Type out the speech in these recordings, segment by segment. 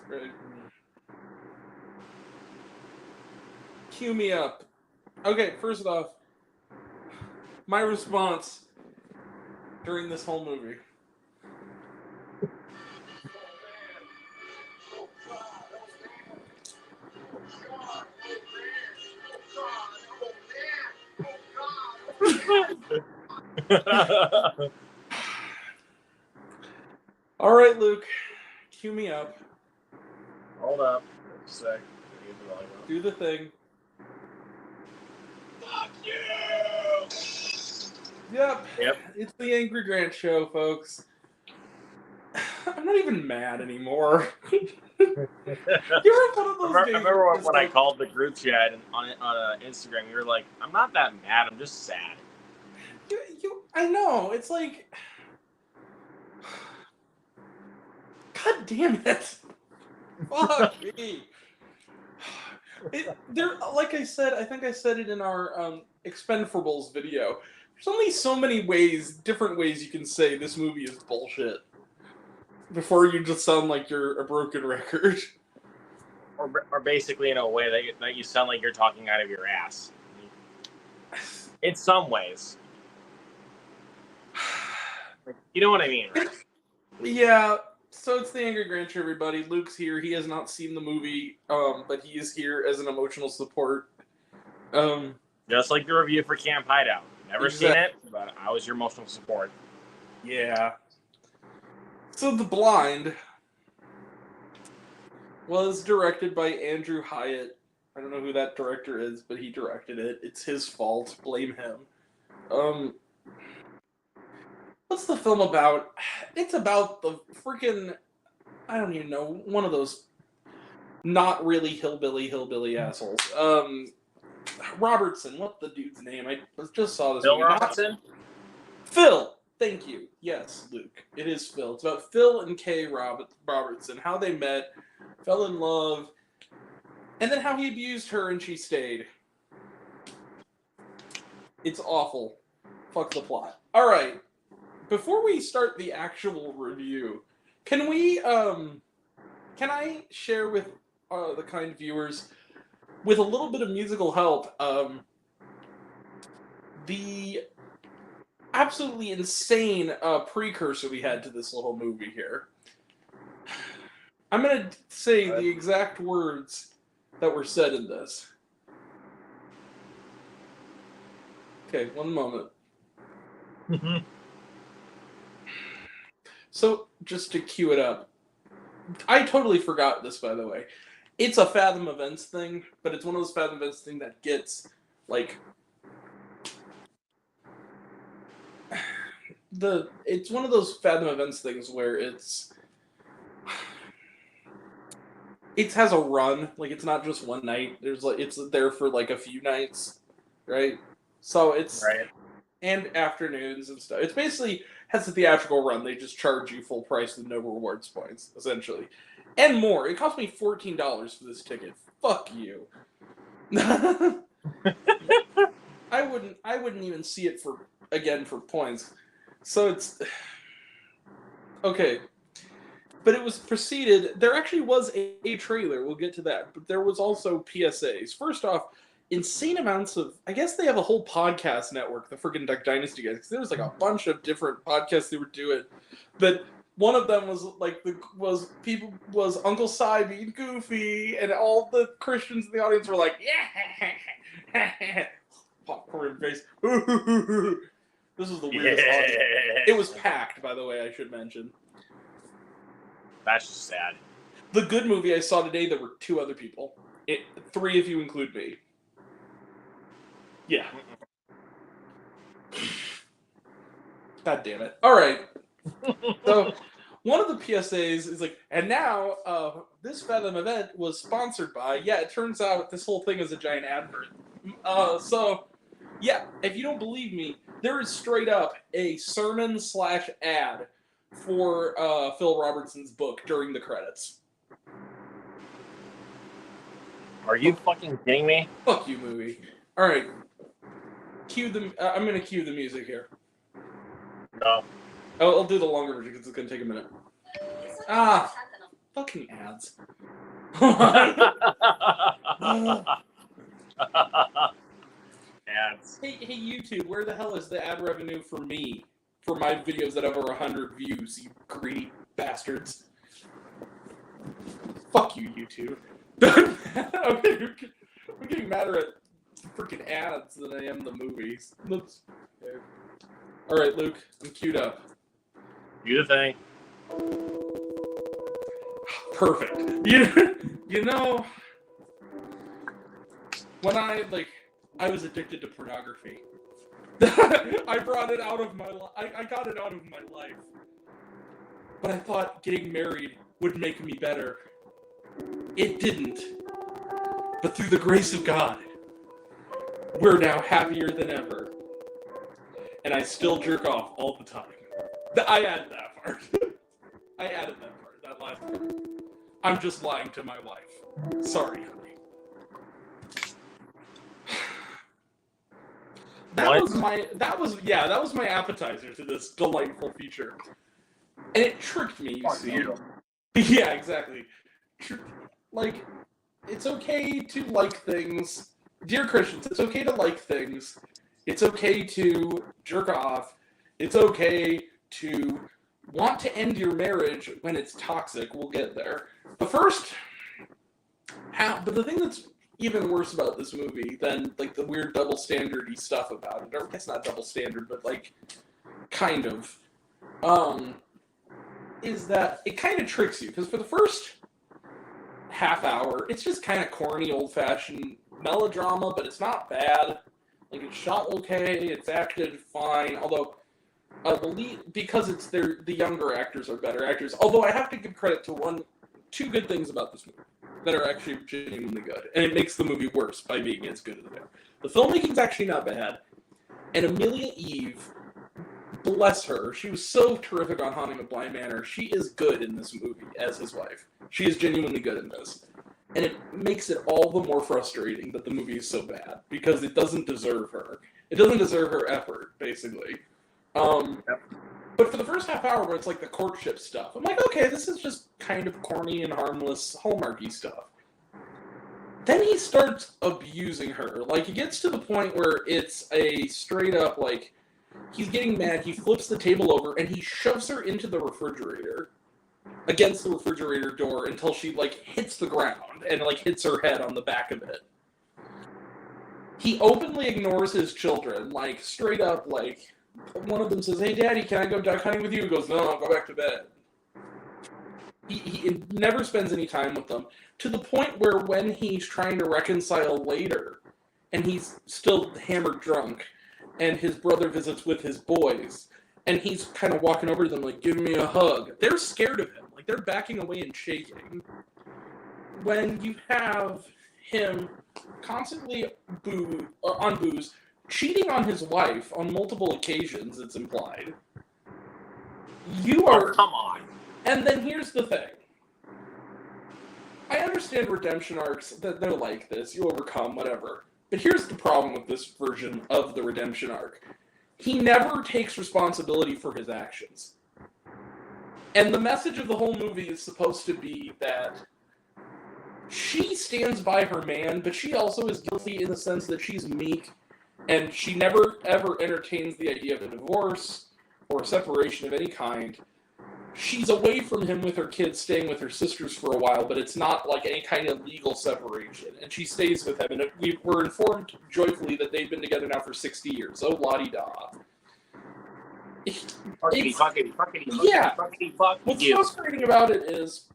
Right. Cue me up. Okay, first off, my response during this whole movie. All right, Luke, cue me up. Hold up. Just a sec. Do the thing. Fuck you! Yep. Yep. It's the Angry Grant Show, folks. I'm not even mad anymore. You're one of those I days. remember It's when I like, called the group chat on Instagram. You were like, "I'm not that mad. I'm just sad." I know. It's like, God damn it! Fuck me. Like I said, I think I said it in our Expendables video. There's only so many different ways you can say this movie is bullshit before you just sound like you're a broken record. Or basically in a way that you sound like you're talking out of your ass. In some ways. You know what I mean, right? Yeah, so it's the Angry Grant Show, everybody. Luke's here. He has not seen the movie, but he is here as an emotional support. Just like the review for Camp Hideout. Never seen it, but I was your emotional support. Yeah. So The Blind was directed by Andrew Hyatt. I don't know who that director is, but he directed it. It's his fault. Blame him. What's the film about? It's about the freaking, I don't even know, one of those not really hillbilly assholes. Robertson, what's the dude's name? I just saw this Bill movie. Robertson? Phil! Thank you. Yes, Luke. It is Phil. It's about Phil and Kay Robertson, how they met, fell in love, and then how he abused her and she stayed. It's awful. Fuck the plot. Alright. Before we start the actual review, can I share with the kind viewers, with a little bit of musical help, the absolutely insane precursor we had to this little movie here. I'm going to say the exact words that were said in this. Okay, one moment. So, just to cue it up, I totally forgot this, by the way. It's a Fathom Events thing, but it's one of those Fathom Events thing that gets, like, it's one of those Fathom Events things where it has a run, like it's not just one night. It's there for like a few nights, right? So it's right. And afternoons and stuff. It's basically has a theatrical run. They just charge you full price with no rewards points, essentially, and more. It cost me $14 for this ticket. Fuck you. I wouldn't even see it for points. So it's okay. But it was preceded. There actually was a trailer. We'll get to that. But there was also PSAs. First off, insane amounts of. I guess they have a whole podcast network, the freaking Duck Dynasty guys. Because there was like a bunch of different podcasts they were doing. But one of them was like was Uncle Si being goofy, and all the Christians in the audience were like, yeah, popcorn face. This was the weirdest audience. It was packed, by the way. I should mention. That's just sad. The good movie I saw today, there were 2 other people. 3 if you include me. Yeah. God damn it. All right. So, one of the PSAs is like, and now, this Fathom event was sponsored by, it turns out this whole thing is a giant advert. So, yeah, if you don't believe me, there is straight up a sermon/ad for Phil Robertson's book during the credits. Are you fucking kidding me? Fuck you, movie. All right, I'm gonna cue the music here. No. I'll do the longer version because it's gonna take a minute. Fucking ads. Ads. Hey, YouTube, where the hell is the ad revenue for me? For my videos that have over 100 views, you greedy bastards. Fuck you, YouTube. I'm getting madder at freaking ads than I am the movies. Alright, Luke, I'm queued up. Do the thing. Perfect. You know, when I was addicted to pornography. I brought it out of my life. I got it out of my life. But I thought getting married would make me better. It didn't. But through the grace of God, we're now happier than ever. And I still jerk off all the time. I added that part. I added that part, that last part. I'm just lying to my wife. Sorry, honey. That was my appetizer to this delightful feature. And it tricked me, you see. Yeah, exactly. Like, it's okay to like things. Dear Christians, it's okay to like things. It's okay to jerk off. It's okay to want to end your marriage when it's toxic. We'll get there. But the thing that's even worse about this movie than, like, the weird double standard-y stuff about it, or I guess not double standard, but, like, kind of, is that it kind of tricks you, because for the first half hour, it's just kind of corny, old-fashioned melodrama, but it's not bad. Like, it's shot okay, it's acted fine, although I believe, because it's the younger actors are better actors, although I have to give credit to two good things about this movie that are actually genuinely good, and it makes the movie worse by being as good as they are. The filmmaking's actually not bad, and Amelia Eve, bless her, she was so terrific on Haunting of Bly Manor. She is good in this movie as his wife. She is genuinely good in this. And it makes it all the more frustrating that the movie is so bad, because it doesn't deserve her. It doesn't deserve her effort, basically. But for the first half hour where it's like the courtship stuff, I'm like, okay, this is just kind of corny and harmless Hallmarky stuff. Then he starts abusing her. Like, it gets to the point where it's a straight up, like, he's getting mad, he flips the table over, and he shoves her into the refrigerator, against the refrigerator door, until she, like, hits the ground, and, like, hits her head on the back of it. He openly ignores his children, like, straight up, like, one of them says, "Hey, Daddy, can I go duck hunting with you?" He goes, "No, I'll go back to bed." He never spends any time with them, to the point where when he's trying to reconcile later, and he's still hammered drunk, and his brother visits with his boys, and he's kind of walking over to them like, "Give me a hug," they're scared of him. Like, they're backing away and shaking. When you have him constantly on booze, cheating on his wife on multiple occasions, it's implied. You are... Oh, come on. And then here's the thing. I understand redemption arcs, that they're like this, you overcome, whatever. But here's the problem with this version of the redemption arc. He never takes responsibility for his actions. And the message of the whole movie is supposed to be that she stands by her man, but she also is guilty in the sense that she's meek, and she never, ever entertains the idea of a divorce or a separation of any kind. She's away from him with her kids, staying with her sisters for a while, but it's not like any kind of legal separation. And she stays with him, and we were informed joyfully that they've been together now for 60 years. Oh, la-di-da. Yeah. What's frustrating about it is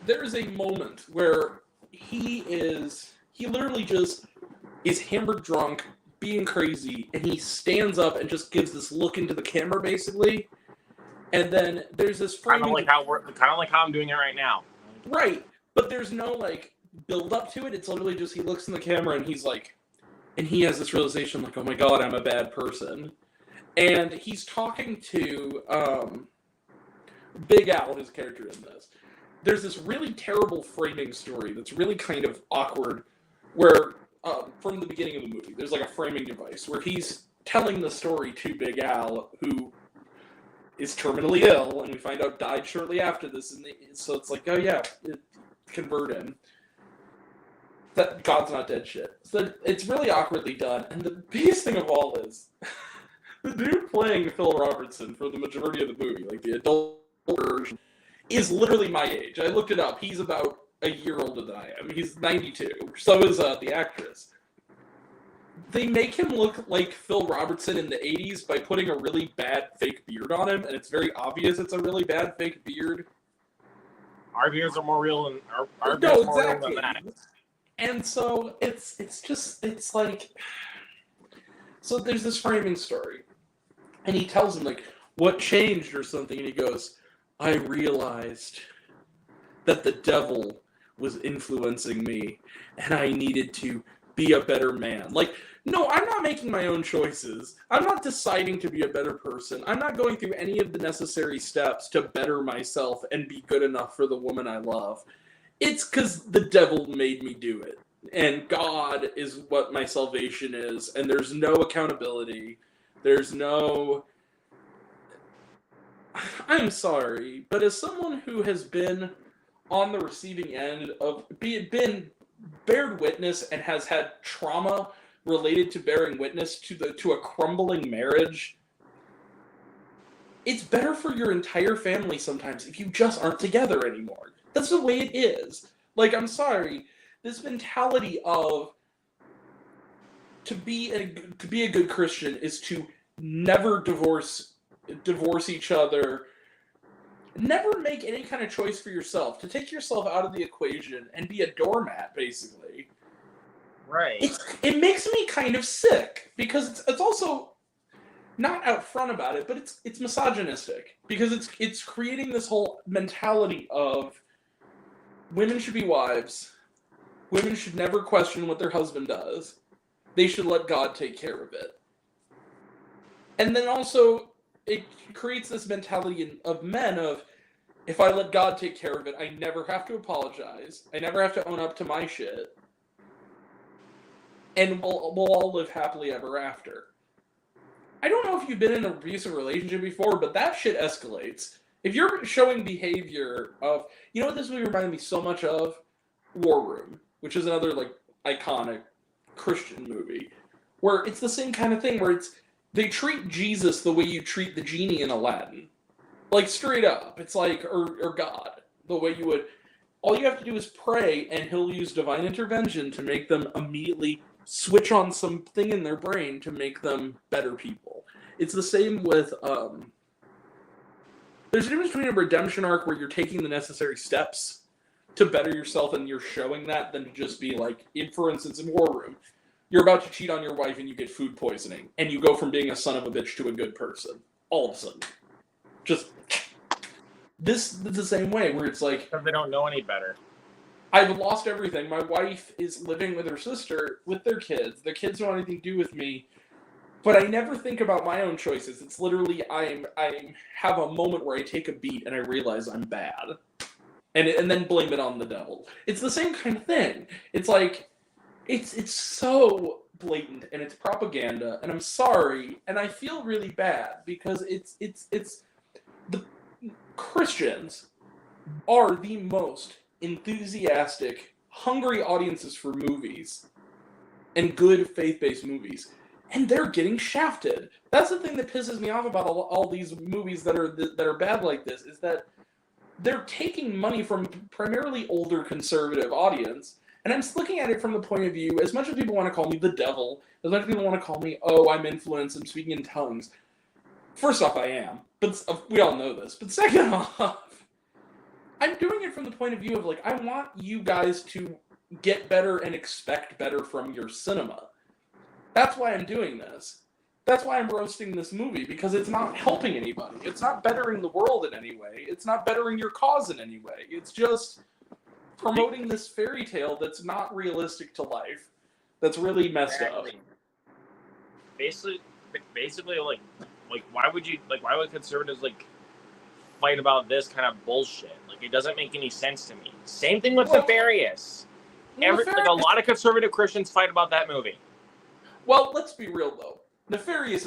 there is a moment where he literally just is hammered drunk, being crazy, and he stands up and just gives this look into the camera, basically. And then there's this framing... Kind of like how I'm doing it right now. Right. But there's no, like, build up to it. It's literally just he looks in the camera and he's like... And he has this realization, like, oh my god, I'm a bad person. And he's talking to Big Al, his character in this. There's this really terrible framing story that's really kind of awkward, where, from the beginning of the movie, there's like a framing device where he's telling the story to Big Al, who is terminally ill, and we find out died shortly after this, and so it's like, oh yeah, convert him. That God's not dead shit. So it's really awkwardly done, and the biggest thing of all is the dude playing Phil Robertson for the majority of the movie, like the adult version, is literally my age. I looked it up. He's about a year older than I am. He's 92. So is the actress. They make him look like Phil Robertson in the 80s by putting a really bad fake beard on him, and it's very obvious it's a really bad fake beard. Our beards are more real than our beards are more real than that. And so it's like, so there's this framing story, and he tells him like what changed or something, and he goes, I realized that the devil was influencing me, and I needed to be a better man. Like, no, I'm not making my own choices. I'm not deciding to be a better person. I'm not going through any of the necessary steps to better myself and be good enough for the woman I love. It's because the devil made me do it. And God is what my salvation is. And there's no accountability. There's no... I'm sorry, but as someone who has been on the receiving end of... been bared witness and has had trauma related to bearing witness to a crumbling marriage, it's better for your entire family sometimes if you just aren't together anymore. That's the way it is. Like, I'm sorry, this mentality of to be a good Christian is to never divorce each other, never make any kind of choice for yourself, to take yourself out of the equation and be a doormat, basically. Right. It makes me kind of sick, because it's also not out front about it, but it's misogynistic, because it's creating this whole mentality of women should be wives, women should never question what their husband does, they should let God take care of it. And then also, it creates this mentality of men of, if I let God take care of it, I never have to apologize, I never have to own up to my shit, and we'll all live happily ever after. I don't know if you've been in an abusive relationship before, but that shit escalates. If you're showing behavior of... You know what this movie reminded me so much of? War Room, which is another, like, iconic Christian movie, where it's the same kind of thing, where they treat Jesus the way you treat the genie in Aladdin. Like, straight up. It's like, or God, the way you would... All you have to do is pray, and he'll use divine intervention to make them immediately switch on something in their brain to make them better people. It's the same with... There's a difference between a redemption arc where you're taking the necessary steps to better yourself and you're showing that, than to just be like, for instance, in War Room, you're about to cheat on your wife and you get food poisoning, and you go from being a son of a bitch to a good person. All of a sudden. Just... This is the same way, where it's like... Because they don't know any better. I've lost everything. My wife is living with her sister, with their kids. Their kids don't want anything to do with me. But I never think about my own choices. It's literally, I have a moment where I take a beat and I realize I'm bad. And then blame it on the devil. It's the same kind of thing. It's like, it's so blatant, and it's propaganda, and I'm sorry, and I feel really bad, because it's the Christians are the most enthusiastic, hungry audiences for movies and good faith-based movies, and they're getting shafted. That's the thing that pisses me off about all these movies that are bad like this, is that they're taking money from primarily older conservative audience, and I'm just looking at it from the point of view, as much as people want to call me the devil, as much as people want to call me, oh, I'm influenced, I'm speaking in tongues. First off, I am, but we all know this. But second off, I'm doing it from the point of view of, like, I want you guys to get better and expect better from your cinema. That's why I'm doing this. That's why I'm roasting this movie, because it's not helping anybody. It's not bettering the world in any way. It's not bettering your cause in any way. It's just promoting this fairy tale that's not realistic to life. That's really messed up. Basically, why would conservatives, like, fight about this kind of bullshit? Like, it doesn't make any sense to me. Same thing with Nefarious. A lot of conservative Christians fight about that movie. Well, let's be real, though. Nefarious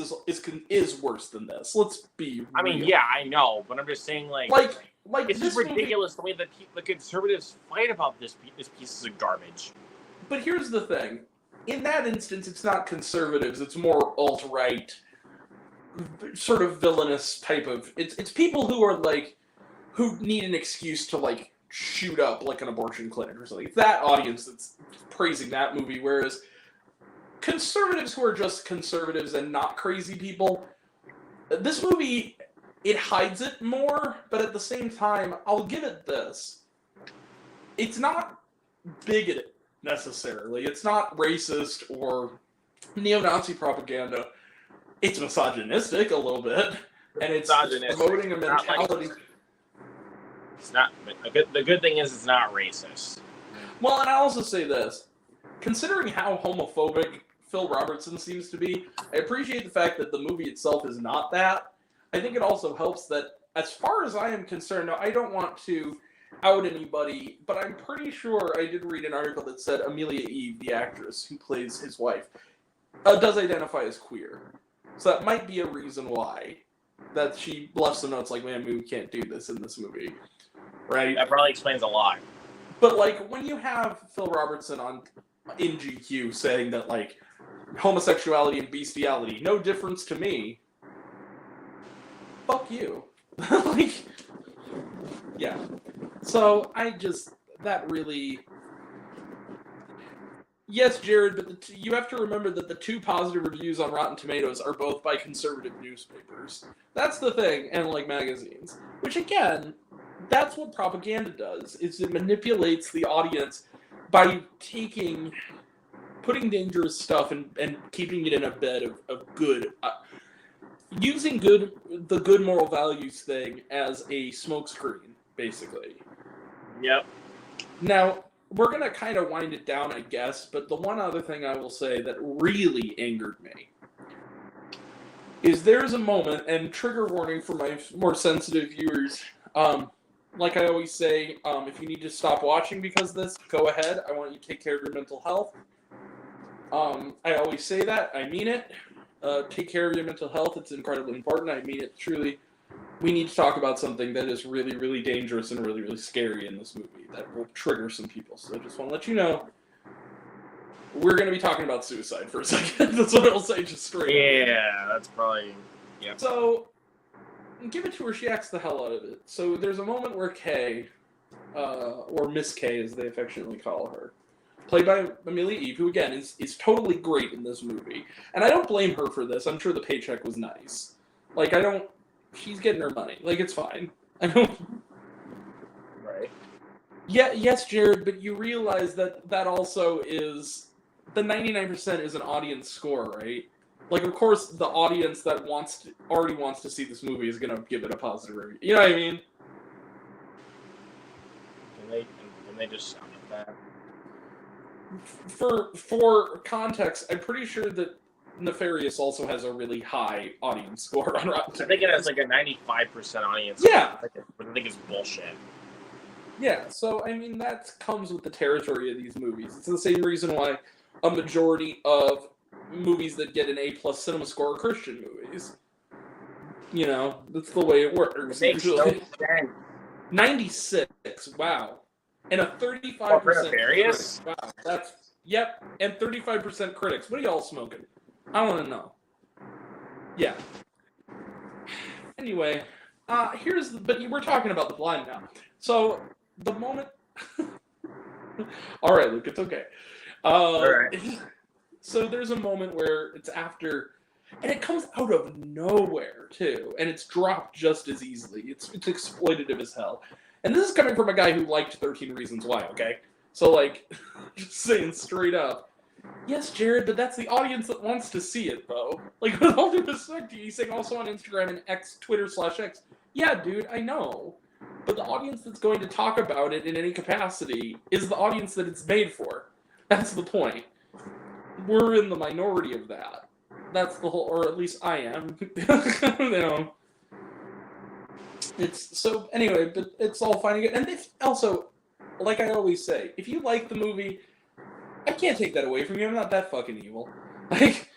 is worse than this. Let's be real. I mean, yeah, I know, but I'm just saying, like it's this just ridiculous the way that the conservatives fight about this piece of garbage. But here's the thing. In that instance, it's not conservatives. It's more alt-right, sort of villainous type of... It's people who are, like, who need an excuse to, like, shoot up, like, an abortion clinic or something. It's that audience that's praising that movie, whereas conservatives who are just conservatives and not crazy people, this movie, it hides it more, but at the same time, I'll give it this. It's not bigoted, necessarily. It's not racist or neo-Nazi propaganda. It's misogynistic a little bit, and it's promoting a mentality. It's not. The good thing is it's not racist. Well, and I also say this. Considering how homophobic Phil Robertson seems to be, I appreciate the fact that the movie itself is not that. I think it also helps that, as far as I am concerned, now I don't want to out anybody, but I'm pretty sure I did read an article that said Amelia Eve, the actress who plays his wife, does identify as queer. So that might be a reason why. That she left some notes like, man, we can't do this in this movie. Right? That probably explains a lot. But, like, when you have Phil Robertson in GQ saying that, like, homosexuality and bestiality, no difference to me, fuck you. Like, yeah. So, that really... Yes, Jared, but you have to remember that the 2 positive reviews on Rotten Tomatoes are both by conservative newspapers. That's the thing, and, like, magazines. Which, again, that's what propaganda does, is it manipulates the audience by putting dangerous stuff and keeping it in a bed of good... using the good moral values thing as a smokescreen, basically. Yep. Now, we're going to kind of wind it down, I guess, but the one other thing I will say that really angered me is there's a moment, and trigger warning for my more sensitive viewers, like I always say, if you need to stop watching because of this, go ahead. I want you to take care of your mental health. I always say that. I mean it. Take care of your mental health. It's incredibly important. I mean it truly. We need to talk about something that is really, really dangerous and really, really scary in this movie that will trigger some people. So I just want to let you know, we're going to be talking about suicide for a second. That's what I'll say just straight up. Yeah, that's probably... Yeah. So, give it to her. She acts the hell out of it. So there's a moment where Kay, or Miss Kay as they affectionately call her, played by Amelia Eve, who again is totally great in this movie. And I don't blame her for this. I'm sure the paycheck was nice. Like, she's getting her money. Like, it's fine. I don't... Right. Yeah, yes, Jared, but you realize that also is... The 99% is an audience score, right? Like, of course, the audience that already wants to see this movie is going to give it a positive review. You know what I mean? Can they just sound like that? For context, I'm pretty sure that Nefarious also has a really high audience score on Rotten Tomatoes. I think it has like a 95% audience. Yeah. I think it's bullshit. Yeah, so, I mean, that comes with the territory of these movies. It's the same reason why a majority of movies that get an A-plus cinema score are Christian movies. You know, that's the way it works. It makes no sense. 96, wow. And a 35% Nefarious? Wow, yep, and 35% critics. What are y'all smoking? I want to know. Yeah. Anyway, but we're talking about The Blind now. So, the moment... All right, Luke, it's okay. All right. So there's a moment where it's after... And it comes out of nowhere, too. And it's dropped just as easily. It's exploitative as hell. And this is coming from a guy who liked 13 Reasons Why, okay? So, like, just saying straight up, yes, Jared, but that's the audience that wants to see it, though. Like, with all due respect to you, he's saying also on Instagram and Twitter/X. Yeah, dude, I know. But the audience that's going to talk about it in any capacity is the audience that it's made for. That's the point. We're in the minority of that. That's the whole, or at least I am. You know. Anyway, but it's all fine and good. And also, like I always say, if you like the movie, I can't take that away from you. I'm not that fucking evil. Like,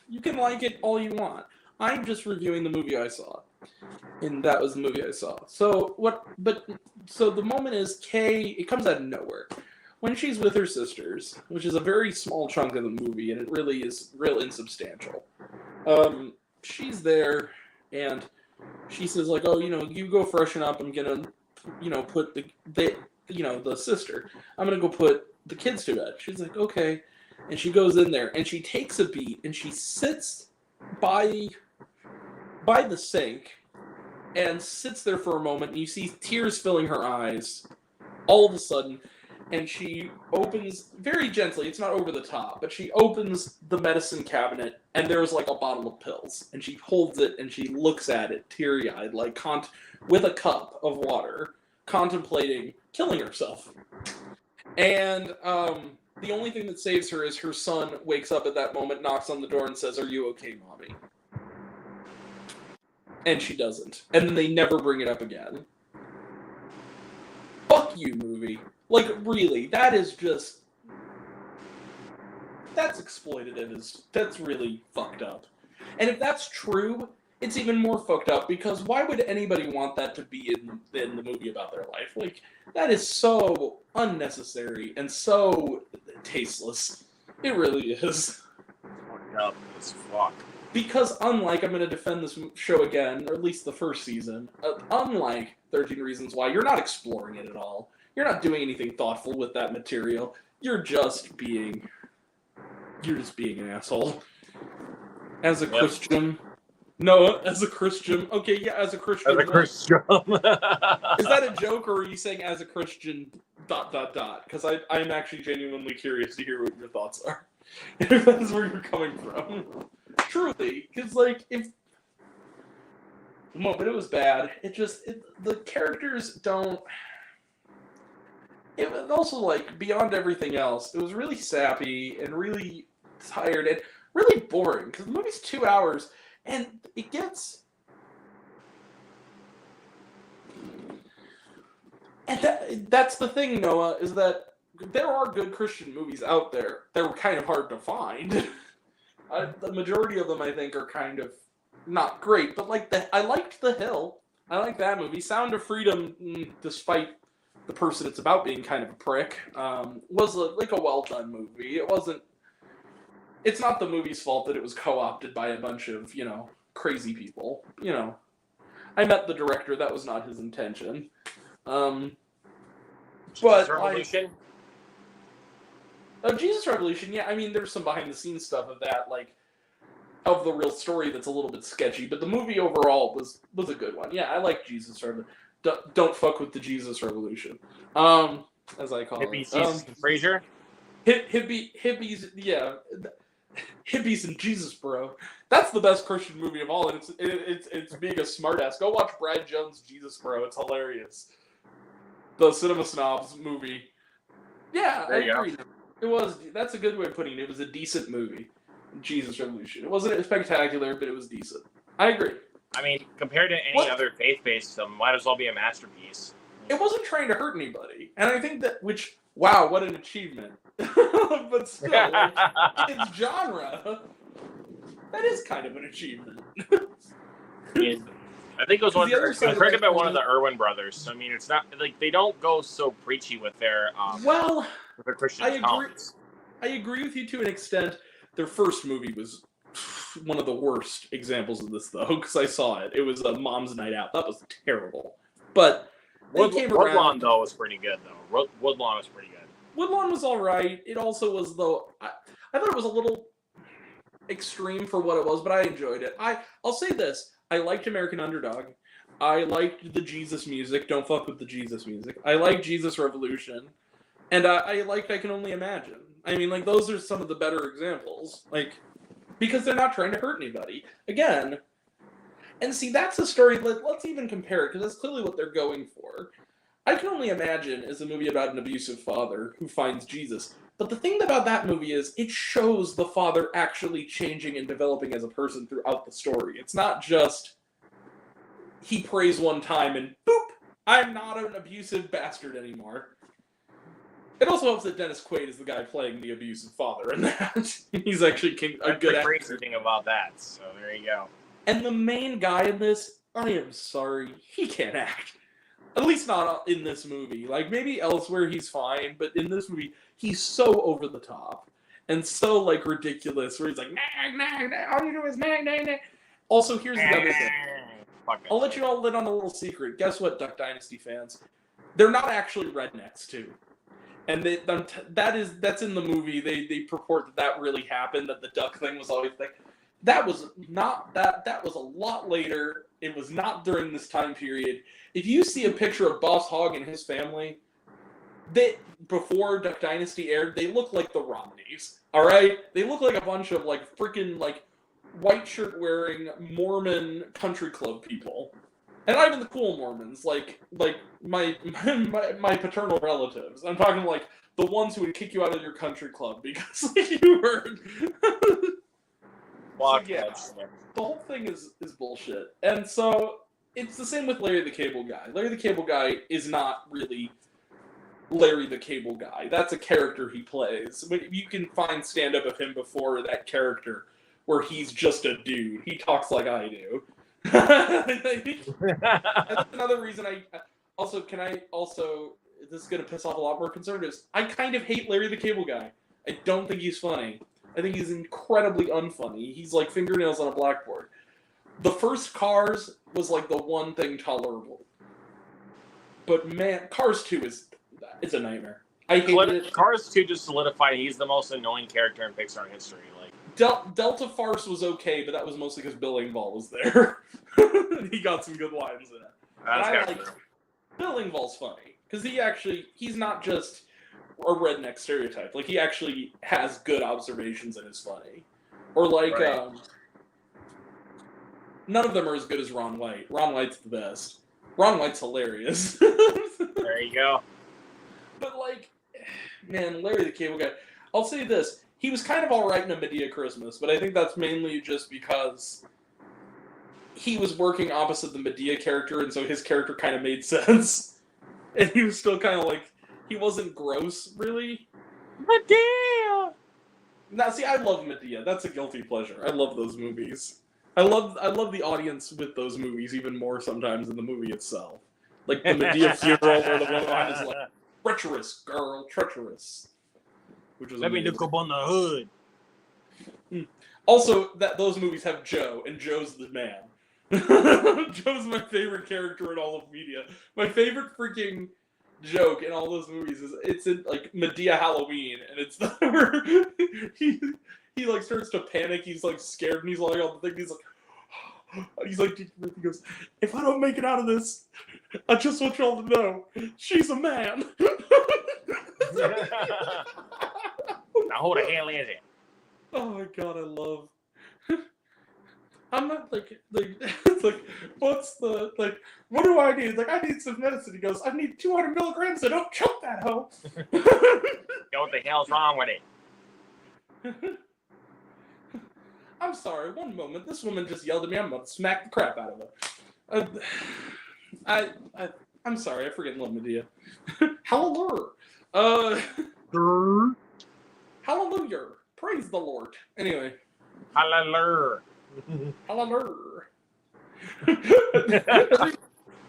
You can like it all you want. I'm just reviewing the movie I saw. And that was the movie I saw. So the moment is Kay, it comes out of nowhere. When she's with her sisters, which is a very small chunk of the movie, and it really is real insubstantial. She's there, and she says, like, oh, you go freshen up, I'm gonna, put the sister, I'm gonna go put the kids to bed. She's like, okay. And she goes in there, and she takes a beat, and she sits by the sink, and sits there for a moment, and you see tears filling her eyes, all of a sudden, and she opens, very gently, it's not over the top, but she opens the medicine cabinet, and there's like a bottle of pills, and she holds it, and she looks at it, teary-eyed, like with a cup of water, contemplating killing herself. And the only thing that saves her is her son wakes up at that moment, knocks on the door, and says, "Are you okay, Mommy?" And she doesn't. And then they never bring it up again. Fuck you, movie. Like, really, that is just... That's exploitative. That's really fucked up. And if that's true, it's even more fucked up, because why would anybody want that to be in the movie about their life? Like, that is so unnecessary and so tasteless. It really is. Fucked up as fuck. Because unlike, I'm going to defend this show again, or at least the first season, unlike 13 Reasons Why, you're not exploring it at all. You're not doing anything thoughtful with that material. You're just being an asshole. As a Christian. No, as a Christian. Okay, yeah, as a Christian. As a Christian. Is that a joke, or are you saying as a Christian ... Because I'm actually genuinely curious to hear what your thoughts are. If that's where you're coming from. Truly, because but it was bad. The characters don't. It was also, like, beyond everything else, it was really sappy and really tired and really boring, because the movie's 2 hours, and it gets... And that's the thing, Noah, is that there are good Christian movies out there that were kind of hard to find. The majority of them, I think, are kind of not great, but I liked The Hill. I like that movie. Sound of Freedom, despite the person it's about being kind of a prick, was a well-done movie. It's not the movie's fault that it was co-opted by a bunch of, crazy people. I met the director, that was not his intention. But Revolution? Jesus Revolution, yeah, I mean, there's some behind-the-scenes stuff of that, of the real story that's a little bit sketchy, but the movie overall was a good one. Yeah, I like Jesus Revolution. Don't fuck with the Jesus Revolution, as I call Hippies, it. Jesus and Frasier? Hippies, yeah. Hippies and Jesus, bro. That's the best Christian movie of all, and it's being a smartass. Go watch Brad Jones' Jesus, bro. It's hilarious. The Cinema Snobs movie. Yeah, I agree. That's a good way of putting it. It was a decent movie. Jesus Revolution. It wasn't spectacular, but it was decent. I agree. I mean, compared to any other faith-based film, might as well be a masterpiece. It wasn't trying to hurt anybody. And I think wow, what an achievement. But still, its genre, that is kind of an achievement. I think it was written by one of the Erwin brothers. I mean, it's not they don't go so preachy with their with their Christian tones. I agree with you to an extent. Their first movie was one of the worst examples of this, though, because I saw it. It was a Mom's Night Out. That was terrible. But Woodlawn, though, was pretty good, though. Woodlawn was pretty good. Woodlawn was all right. It also was, though, I thought it was a little extreme for what it was, but I enjoyed it. I'll say this. I liked American Underdog. I liked the Jesus music. Don't fuck with the Jesus music. I liked Jesus Revolution. And I liked I Can Only Imagine. I mean, those are some of the better examples. Because they're not trying to hurt anybody. Again, and see, that's a story, let's even compare it, because that's clearly what they're going for. I Can Only Imagine is a movie about an abusive father who finds Jesus. But the thing about that movie is, it shows the father actually changing and developing as a person throughout the story. It's not just, he prays one time and boop, I'm not an abusive bastard anymore. It also helps that Dennis Quaid is the guy playing the abusive father in that. He's actually a That's good the actor. crazy thing about that. So there you go. And the main guy in this, I am sorry, he can't act. At least not in this movie. Like, maybe elsewhere he's fine, but in this movie, he's so over the top. And so, like, ridiculous, where he's like, nag, nag, nag, all you do is nag, nag, nag. Also, here's the other thing. I'll let you all in on a little secret. Guess what, Duck Dynasty fans? They're not actually rednecks, too. And that's in the movie. They purport that really happened, that the duck thing was always like, that was not that. That was a lot later. It was not during this time period. If you see a picture of Boss Hogg and his family, before Duck Dynasty aired, they look like the Romneys. All right, they look like a bunch of like freaking like white shirt wearing Mormon country club people, and not even the cool Mormons, like my paternal relatives. I'm talking like the ones who would kick you out of your country club because like, you heard. So, yeah, the whole thing is bullshit. And so it's the same with Larry the Cable Guy. Larry the Cable Guy is not really Larry the Cable Guy. That's a character he plays. But you can find stand-up of him before that character where he's just a dude. He talks like I do. That's another reason this is going to piss off a lot more conservatives. I kind of hate Larry the Cable Guy. I don't think he's funny. I think he's incredibly unfunny. He's like fingernails on a blackboard. The first Cars was like the one thing tolerable. But man, Cars 2 it's a nightmare. I hate it. Cars 2 just solidified he's the most annoying character in Pixar history. Like Delta Farce was okay, but that was mostly because Bill Engvall was there. He got some good lines in it. That's true. Bill Engvall's funny because he's not just a redneck stereotype. Like, he actually has good observations and is funny. Or like, right. None of them are as good as Ron White. Ron White's the best. Ron White's hilarious. There you go. But like, man, Larry the Cable Guy. I'll say this: he was kind of all right in A Medea Christmas, but I think that's mainly just because he was working opposite the Medea character, and so his character kind of made sense. And he was still kind of like, he wasn't gross, really. Medea! Now, see, I love Medea. That's a guilty pleasure. I love those movies. I love the audience with those movies even more sometimes than the movie itself. Like the Medea funeral, where the one line is like, "Treacherous girl, treacherous," which was let me look up on the hood. Also, those movies have Joe, and Joe's the man. Joe's my favorite character in all of media. My favorite freaking joke in all those movies is it's in like Medea Halloween, and it's where he like starts to panic. He's like scared, and he's like on the thing. He goes, "If I don't make it out of this, I just want y'all to know she's a man." Now who the hell is it? Oh my god, I love. I'm not like it's like, what's the like? What do I need? Like, I need some medicine. He goes, I need 200 milligrams. So don't choke that hoe. What the hell's wrong with it? I'm sorry. One moment. This woman just yelled at me. I'm about to smack the crap out of her. I'm sorry. I forget Love Medea. Hallelujah. Hallelujah. Praise the Lord. Anyway. Hallelujah. Hallelujah.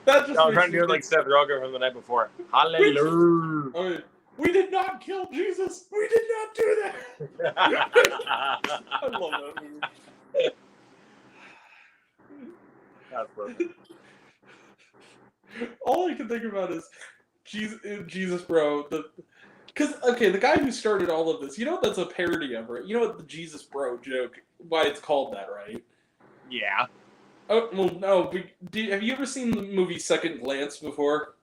That just I'm trying to do it like Seth Rogen from the night before. Hallelujah. We did not kill Jesus. We did not do that. I love that movie. That's perfect. All I can think about is Jesus, bro. Because the guy who started all of this, you know what that's a parody of, right? You know what the Jesus bro joke, why it's called that, right? Yeah. Oh, well, no. But have you ever seen the movie Second Glance before?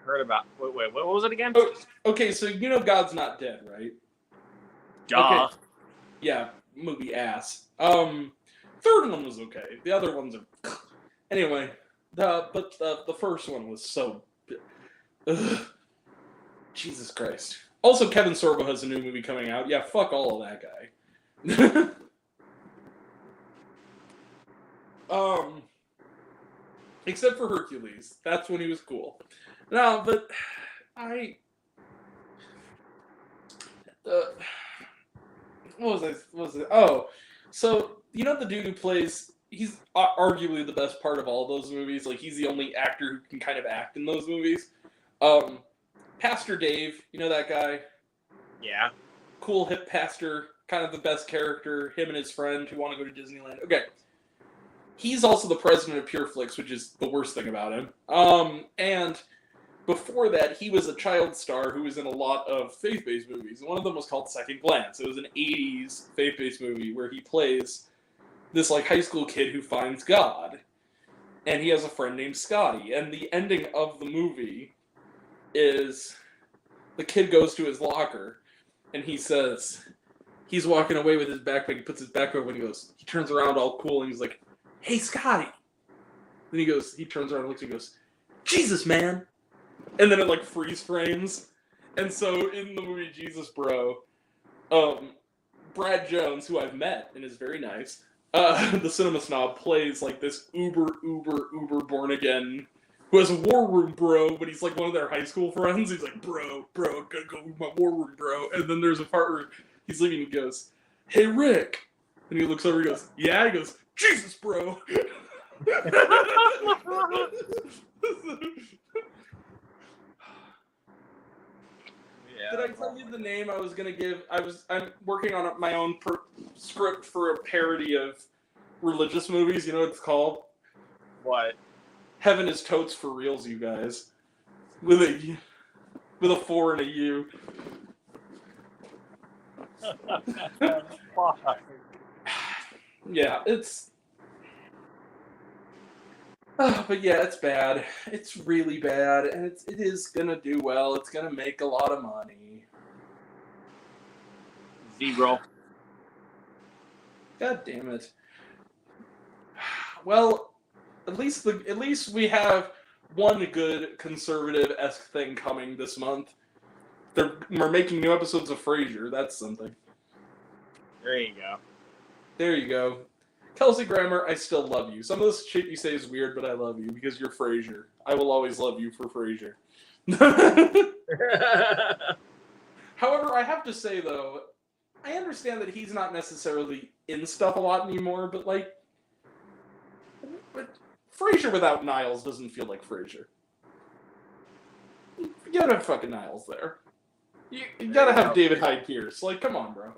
Heard about. Wait, what was it again? Oh, okay, so you know God's Not Dead, right? Duh. Okay. Yeah, movie ass. Third one was okay. The other ones are. Anyway, the first one was so. Ugh. Jesus Christ. Also, Kevin Sorbo has a new movie coming out. Yeah, fuck all of that guy. Except for Hercules. That's when he was cool. No, but What was it? Oh, so you know the dude who plays. He's arguably the best part of all those movies. Like he's the only actor who can kind of act in those movies. Um, Pastor Dave, you know that guy? Yeah. Cool hip pastor, kind of the best character. Him and his friend who want to go to Disneyland. Okay, he's also the president of PureFlix, which is the worst thing about him. And before that, he was a child star who was in a lot of faith-based movies. One of them was called Second Glance. It was an '80s faith-based movie where he plays this like high school kid who finds God, and he has a friend named Scotty. And the ending of the movie is the kid goes to his locker, and he says he's walking away with his backpack. He puts his backpack away, and he turns around all cool, and he's like, "Hey, Scotty." Then he turns around and looks, and he goes, "Jesus, man." And then it like freeze frames. And so in the movie Jesus Bro, Brad Jones, who I've met and is very nice, the cinema snob, plays like this uber born again who has a war room bro, but he's like one of their high school friends. He's like, bro, I gotta go with my war room bro. And then there's a part where he's leaving and he goes, "Hey Rick." And he looks over and he goes, "Yeah." He goes, "Jesus bro." Did I tell you the name I was gonna give? I'm working on my own script for a parody of religious movies. You know what it's called? What? Heaven is Totes for Reals, you guys. With a 4 and a U. Yeah, it's. But yeah, it's bad. It's really bad, and it is gonna do well. It's gonna make a lot of money. 0. God damn it. Well, at least we have one good conservative-esque thing coming this month. We're making new episodes of Frasier. That's something. There you go. There you go. Kelsey Grammer, I still love you. Some of this shit you say is weird, but I love you because you're Frasier. I will always love you for Frasier. However, I have to say, though, I understand that he's not necessarily in stuff a lot anymore, but, like, Frasier without Niles doesn't feel like Frasier. You gotta have fucking Niles there. You gotta have David Hyde Pierce. Like, come on, bro.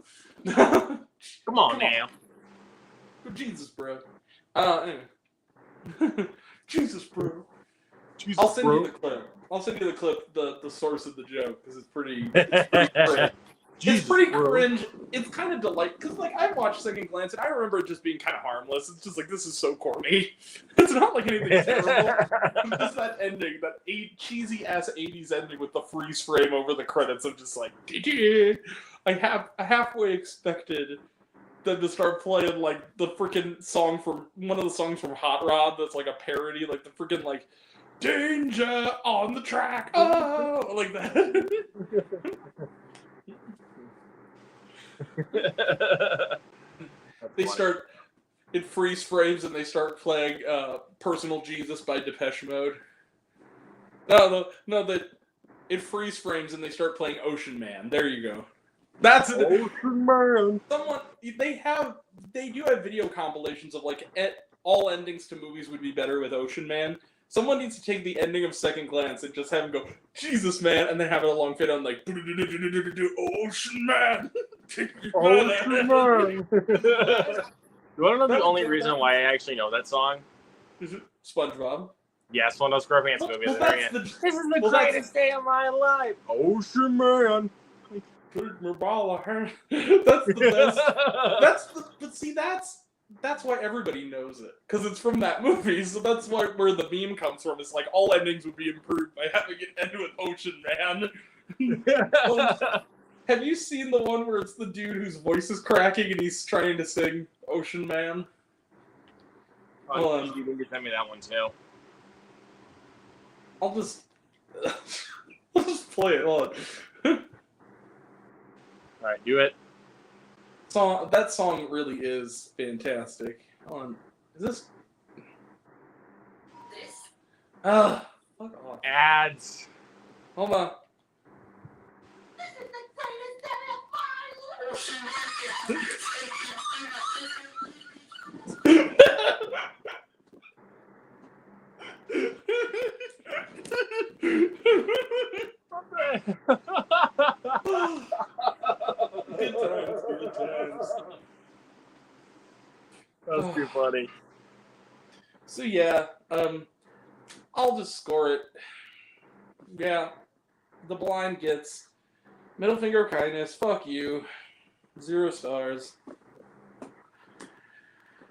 Come on now. Jesus, bro. Anyway. Jesus, bro. Jesus, I'll send you the clip. The source of the joke, because it's pretty cringe. It's pretty cringe. It's kind of delightful, because, like, I watched Second Glance, and I remember it just being kind of harmless. It's just like, this is so corny. It's not like anything terrible. It's just that ending, that cheesy-ass 80s ending with the freeze frame over the credits of just like, I halfway expected them to start playing, like, the freaking song from, one of the songs from Hot Rod that's, like, a parody, like, the freaking, like, danger on the track, oh, like that. It freeze frames and they start playing Personal Jesus by Depeche Mode. It freeze frames and they start playing Ocean Man. There you go. That's it. Ocean Man. They do have video compilations of like all endings to movies would be better with Ocean Man. Someone needs to take the ending of Second Glance and just have him go, Jesus Man, and then have it a long fade on like, Ocean Man. Ocean Man. You want to know the only reason why I actually know that song? Is it SpongeBob? Yeah, SpongeBob SquarePants movie. This is the greatest day of my life. Ocean Man. Take my ball of hair. That's the best. But see, that's why everybody knows it, because it's from that movie. So that's where the meme comes from. It's like all endings would be improved by having it end with Ocean Man. Have you seen the one where it's the dude whose voice is cracking and he's trying to sing Ocean Man? You can send me that one too. I'll just play it. Hold on. Alright, do it. That song really is fantastic. Hold on. Is this? Fuck off. Ads. Hold on. This is the greatest day of my Good times, good times. That's too funny. So yeah, I'll just score it. Yeah, The Blind gets middle finger of kindness. Fuck you. 0 stars.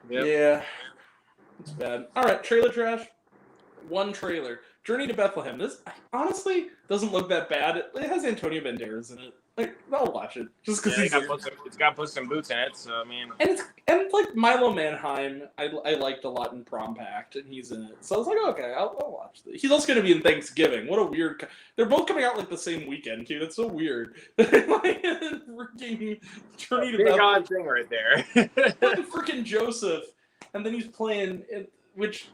Yep. Yeah, it's bad. All right, trailer trash. 1 trailer. Journey to Bethlehem. This honestly doesn't look that bad. It has Antonio Banderas in it. Like, I'll watch it just because he's. It's got Puss in Boots in it, so I mean. And it's like Milo Manheim. I liked a lot in Prom Pact, and he's in it. So I was like, okay, I'll watch this. He's also going to be in Thanksgiving. What a weird. They're both coming out like the same weekend too. That's so weird. Like, freaking Journey to Bethlehem. Odd thing right there. Freaking Joseph, and then he's playing which.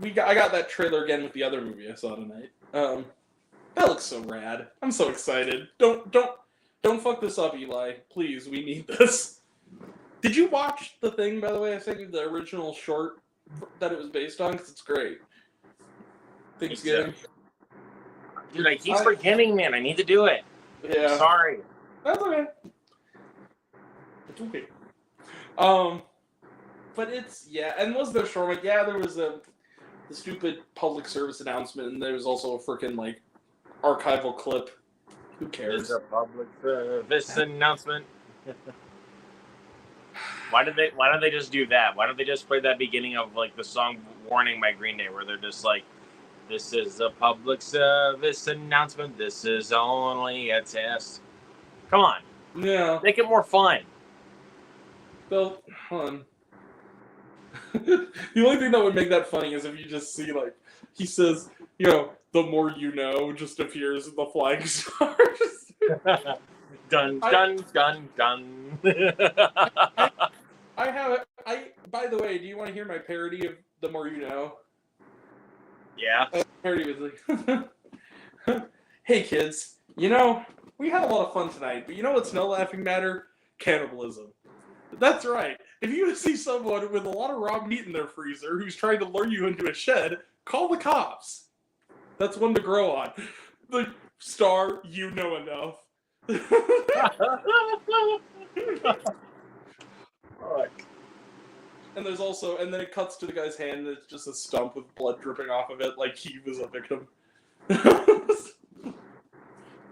I got that trailer again with the other movie I saw tonight. That looks so rad. I'm so excited. Don't fuck this up, Eli. Please, we need this. Did you watch the thing, by the way? I sent you the original short that it was based on, because it's great. Thanksgiving. Dude, I keep forgetting, man. I need to do it. Yeah. Sorry. That's okay. It's okay. But it's, yeah, and was there short? Like, yeah, there was the stupid public service announcement, and there was also a freaking, like, archival clip. Who cares? There's a public service announcement. Why don't they just do that? Why don't they just play that beginning of like the song "Warning" by Green Day, where they're just like, "This is a public service announcement. This is only a test." Come on, Yeah. make it more fun. Well, hold on. The only thing that would make that funny is if you just see, like, he says, you know, "The more you know" just appears in the flying stars. Dun dun dun dun. By the way, do you want to hear my parody of "The More You Know"? Yeah. Parody was like, "Hey kids, you know, we had a lot of fun tonight, but you know what's no laughing matter? Cannibalism. That's right. If you see someone with a lot of raw meat in their freezer who's trying to lure you into a shed, call the cops. That's one to grow on." The star, you know enough. Fuck. And there's also, and then it cuts to the guy's hand, and it's just a stump with blood dripping off of it, like he was a victim.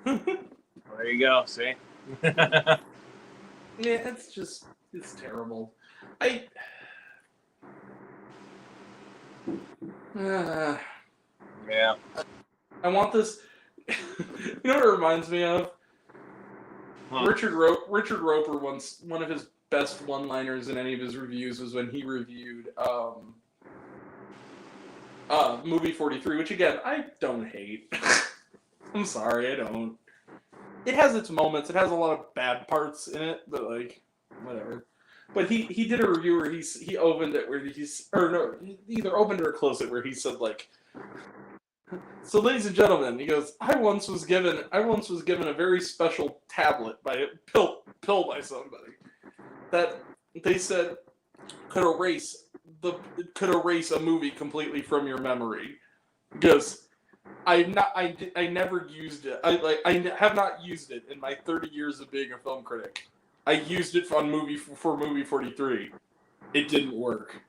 There you go. See. Yeah, it's terrible. Yeah. I want this. You know what it reminds me of? Huh. Richard Roper once, one of his best one-liners in any of his reviews was when he reviewed movie 43, which again I don't hate. I'm sorry, I don't. It has its moments. It has a lot of bad parts in it, but like whatever. But he did a review where he opened it where he either opened or closed it where he said like, "So, ladies and gentlemen," he goes, I once was given a very special tablet by a pill by somebody that they said could erase a movie completely from your memory." Because I never used it. I have not used it in my 30 years of being a film critic. I used it for movie 43. It didn't work.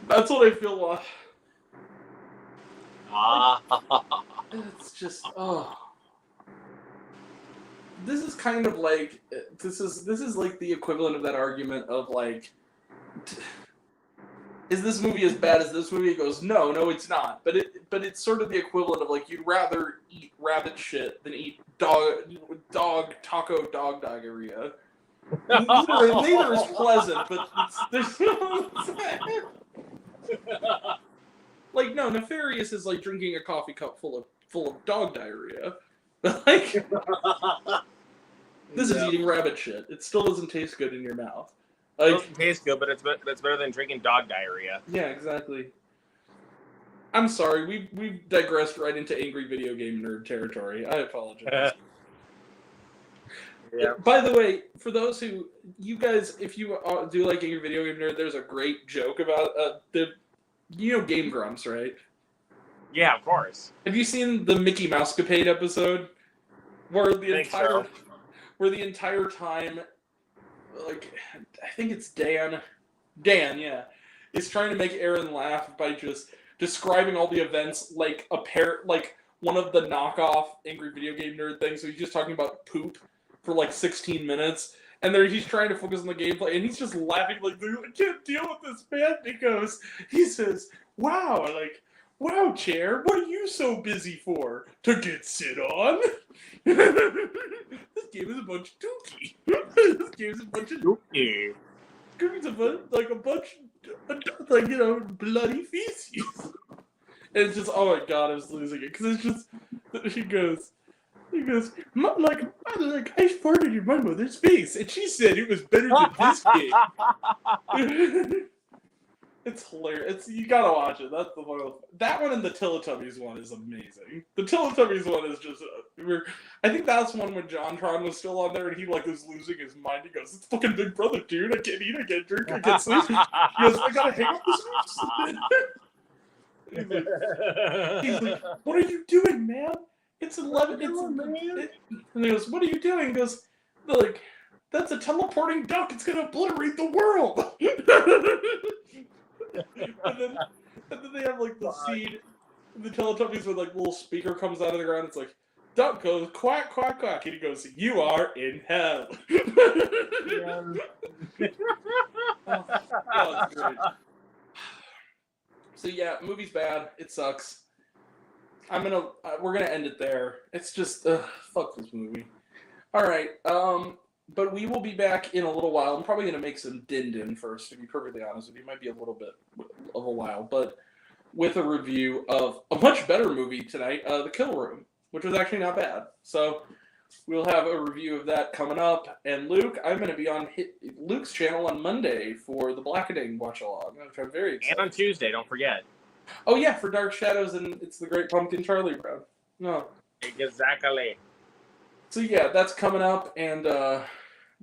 That's what I feel like. It's just, this is kind of like, this is like the equivalent of that argument of like, is this movie as bad as this movie? It goes, no, it's not. But it's sort of the equivalent of like, you'd rather eat rabbit shit than eat dog diarrhea. Neither is pleasant, but there's like, no, nefarious is like drinking a coffee cup full of dog diarrhea. Like, this is eating rabbit shit. It still doesn't taste good in your mouth. Like, It doesn't taste good, but it's better than drinking dog diarrhea. Yeah, exactly. I'm sorry, we've digressed right into angry video game nerd territory. I apologize. Yeah. By the way, for those who, you guys, if you do like Angry Video Game Nerd, there's a great joke about Game Grumps, right? Yeah, of course. Have you seen the Mickey Mousecapade episode where where the entire time, like, I think it's Dan, yeah, is trying to make Aaron laugh by just describing all the events like like one of the knockoff Angry Video Game Nerd things. So he's just talking about poop for like 16 minutes, and he's trying to focus on the gameplay, and he's just laughing like, I can't deal with this, man. He says, "Wow, wow, chair, what are you so busy for? To get sit on?" This game is a bunch of dookie. This game is a bunch of dookie. It's a bunch of bloody feces. And it's just, oh my god, I was losing it, because it's just, he goes, I farted in my mother's face, and she said it was better than this game. It's hilarious. You gotta watch it. That's the one. That one and the Teletubbies one is amazing. The Teletubbies one is just. I think that's one when JonTron was still on there, and he was losing his mind. He goes, "It's fucking Big Brother, dude. I can't eat. I can't drink. I can't sleep." He goes, "I gotta hang up this week." He's like, "What are you doing, man? It's 11. And he goes, "What are you doing?" He goes, "That's a teleporting duck. It's gonna obliterate the world." and then they have the scene in the Teletubbies where little speaker comes out of the ground. It's like, duck goes quack quack quack, and he goes, "You are in hell." Oh, it's great. So yeah, movie's bad. It sucks. We're gonna end it there. It's just fuck this movie. All right. But we will be back in a little while. I'm probably going to make some din first, to be perfectly honest with you. It might be a little bit of a while, but with a review of a much better movie tonight, The Kill Room, which was actually not bad. So we'll have a review of that coming up. And Luke, I'm going to be on Luke's channel on Monday for the Blackening watch-along, which I'm very excited. And on Tuesday, don't forget. Oh, yeah, for Dark Shadows and It's the Great Pumpkin Charlie Brown. No. Exactly. So yeah, that's coming up, and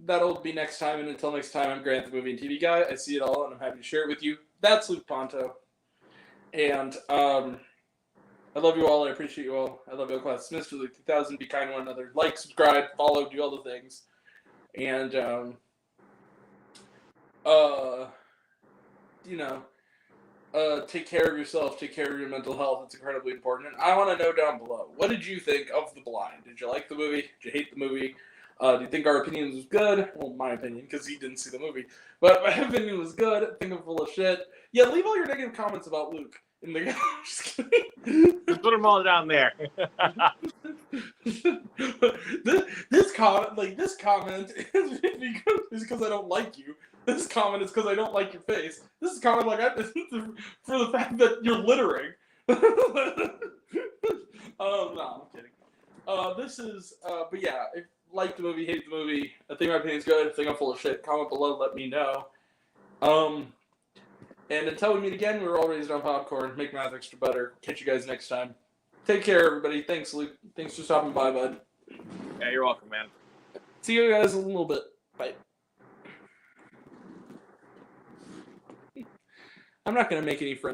that'll be next time. And until next time, I'm Grant, the movie and TV guy. I see it all, and I'm happy to share it with you. That's Luke Ponto, and I love you all. I appreciate you all. I love you all. Class dismissed. Like 2000. Be kind to one another. Like, subscribe, follow, do all the things, and take care of yourself, take care of your mental health. It's incredibly important. And I want to know down below, what did you think of The Blind? Did you like the movie? Did you hate the movie? Do you think our opinion was good? Well, my opinion, because he didn't see the movie. But my opinion was good. I think I'm full of shit. Yeah, leave all your negative comments about Luke in the... Just kidding. Put them all down there. this comment is because I don't like you. This comment is because I don't like your face. This is comment for the fact that you're littering. No, I'm kidding. This is, but yeah, if you like the movie, hate the movie, I think my opinion's good, I think I'm full of shit, comment below, let me know. And until we meet again, we're all raised on popcorn, make math extra better. Catch you guys next time. Take care, everybody. Thanks, Luke. Thanks for stopping by, bud. Yeah, you're welcome, man. See you guys in a little bit. Bye. I'm not going to make any friends.